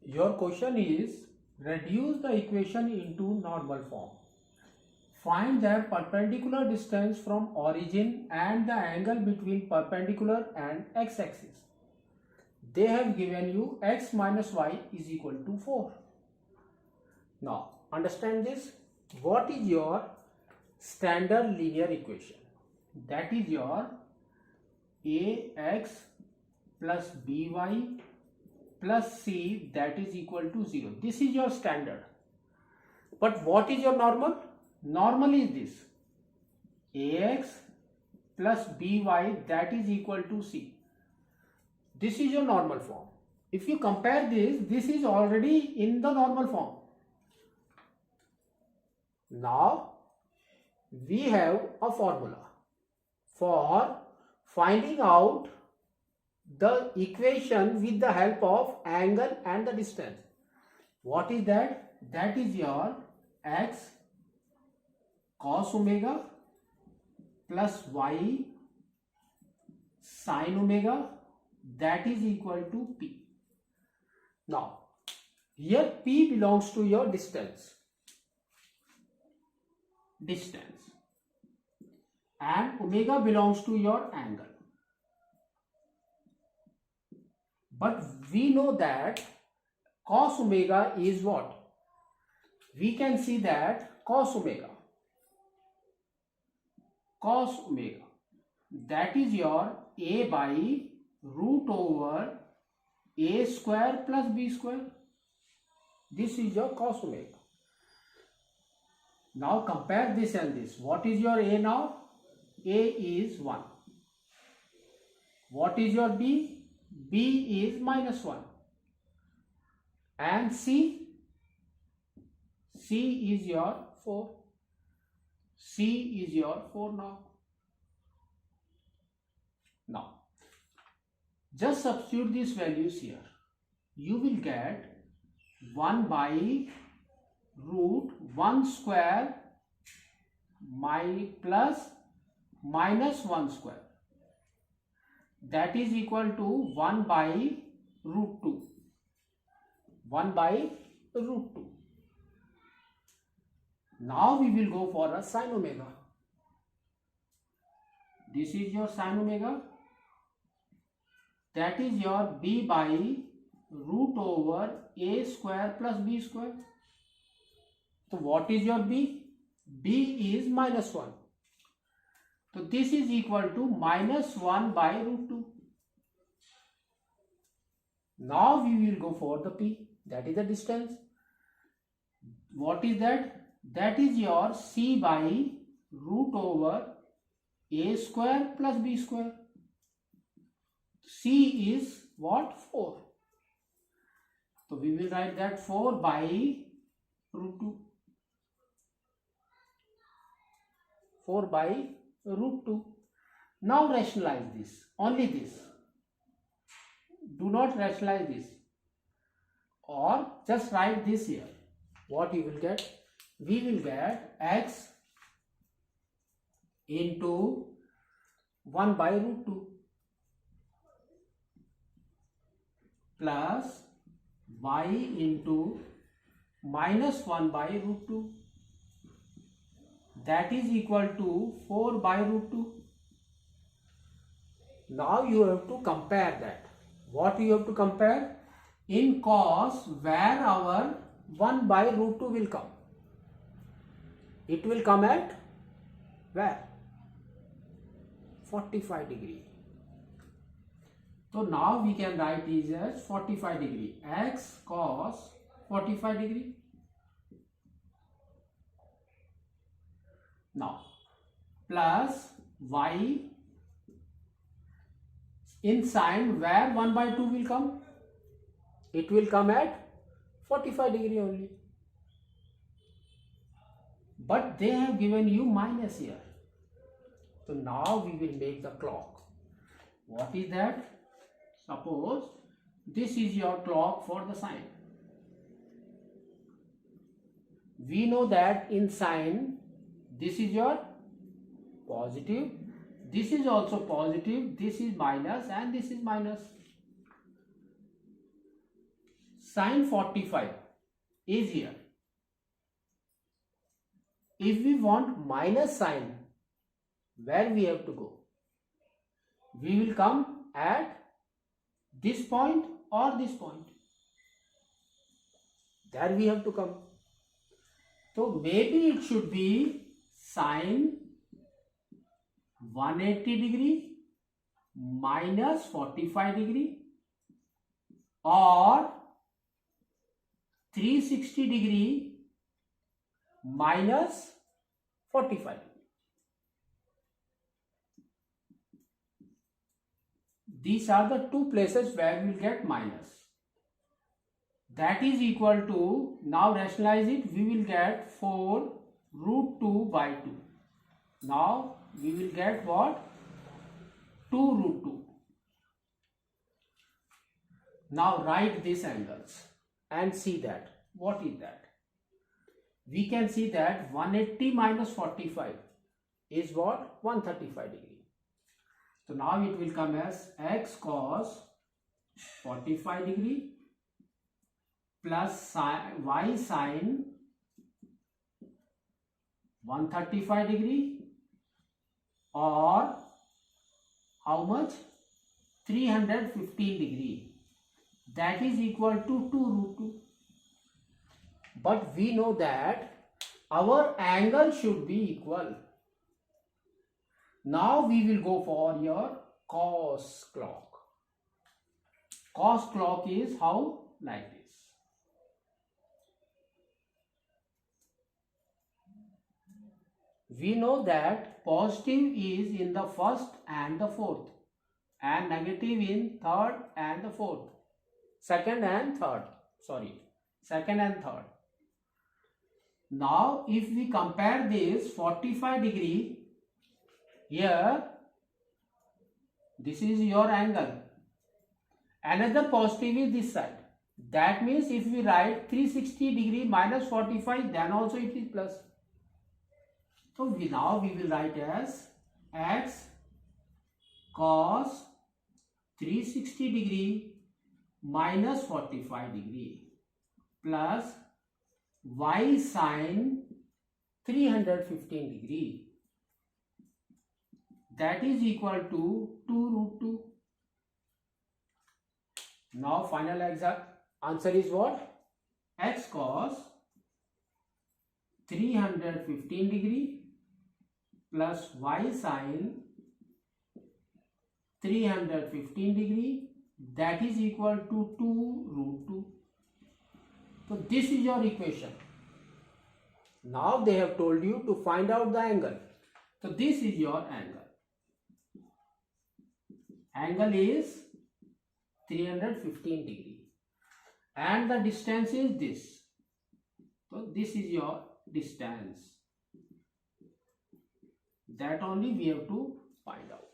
Your question is reduce the equation into normal form. Find their perpendicular distance from origin and the angle between perpendicular and x-axis. They have given you x minus y is equal to 4. Now understand this. What is your standard linear equation? That is your ax plus by plus c that is equal to 0. This is your standard. But what is your normal? Normal is this ax plus by that is equal to c. This is your normal form. If you compare this is already in the normal form. Now we have a formula for finding out the equation with the help of angle and the distance. What is that? That is your x cos omega plus y sin omega that is equal to p. Now here p belongs to your distance and omega belongs to your angle. But we know that cos omega is what? We can see that cos omega that is your a by root over a square plus b square. This is your cos omega. Now compare this and this. What is your a now? A is 1. What is your b? B is minus 1. And C is your 4. C is your 4 now. Now, just substitute these values here. You will get 1 by root 1 square plus minus 1 square. That is equal to 1 by root 2. 1 by root 2. Now we will go for a sin omega. This is your sin omega. That is your b by root over a square plus b square. So what is your b? B is minus 1. So this is equal to minus 1 by root 2. Now we will go for the p. That is the distance. What is that? That is your c by root over a square plus b square. C is what? 4. So we will write that 4 by root 2. 4 by root 2. Now rationalize this. Only this. Do not rationalize this. Or just write this here. What you will get? We will get x into 1 by root 2 plus y into minus 1 by root 2. That is equal to 4 by root 2. Now you have to compare that. What you have to compare? In cos, where our 1 by root 2 will come? It will come at where? 45 degree. So now we can write this as 45 degree. X cos 45 degree. Now plus y in sin, where 1 by 2 will come? It will come at 45 degree only. But they have given you minus here. So now we will make the clock. What is that? Suppose this is your clock for the sine. We know that in sine, this is your positive, this is also positive, this is minus and this is minus. Sine 45 is here. If we want minus sine, where we have to go? We will come at this point or this point. There we have to come. So maybe it should be sine 180 degree minus 45 degree or 360 degree minus 45 degree. These are the two places where we will get minus. That is equal to, now rationalize it, we will get 4 root 2 by 2. Now we will get what? 2 root 2. Now write these angles and see that. What is that? We can see that 180 minus 45 is what? 135 degree. So now it will come as x cos 45 degree plus y sin 135 degree, or how much? 315 degree. That is equal to 2 root 2. But we know that our angle should be equal. Now we will go for your cos clock. Cos clock is how? Like this. We know that positive is in the first and the fourth, and negative in third and the fourth, second and third. Now if we compare this 45 degree, here this is your angle, another positive is this side. That means if we write 360 degree minus 45, then also it is plus. So now we will write as x cos 360 degree minus 45 degree plus y sin 315 degree. That is equal to 2 root 2. Now final exact answer is what? X cos 315 degree plus y sin 315 degree, that is equal to 2 root 2. So this is your equation. Now they have told you to find out the angle. So this is your angle. Angle is 315 degree and the distance is this. So this is your distance. That only we have to find out.